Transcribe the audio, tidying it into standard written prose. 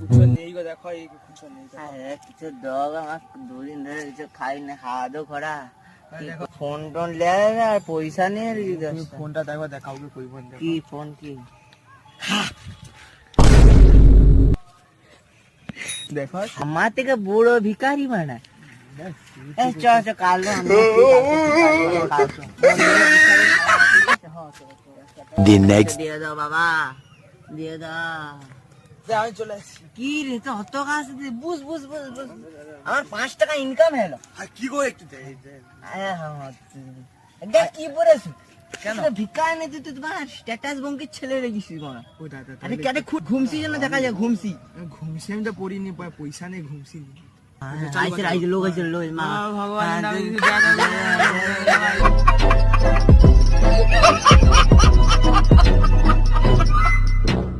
কিছু নেই গো, দেখো এই কিছু নেই। কিছু দগ আমার দুদিন ধরে কিছু খাই না, খাওয়া দাওয়া করা। ফোন টোন লেগে আর পয়সা নেই। ফোনটা দেখো, দেখাও কি ফোন? কি দেখো আমার থেকে বুড়ো ভিখারি বানা। চ কাল দিয়ে দাও বাবা, দিয়ে দাও। আমি চলে আসছি। কি রে তো অত কাজ বুঝ বুঝ বুঝ বুঝ, আমার 5 টাকা ইনকাম হলো। কি গো একটু দেখ কি পড়েছি কেন? ভিকার নেই তুই, তোমার স্ট্যাটাস বঙ্কির ছেলে রেখেছিস মনে। ও দাদা, আরে কেটে ঘুমসি যেন দেখা যায়, ঘুমসি ঘুমছি আমি তো পড়িনি, পয়সা নেই, ঘুমছি নি। আইছে আইছে লোক আইছে লোক মা ভগবান ভগবান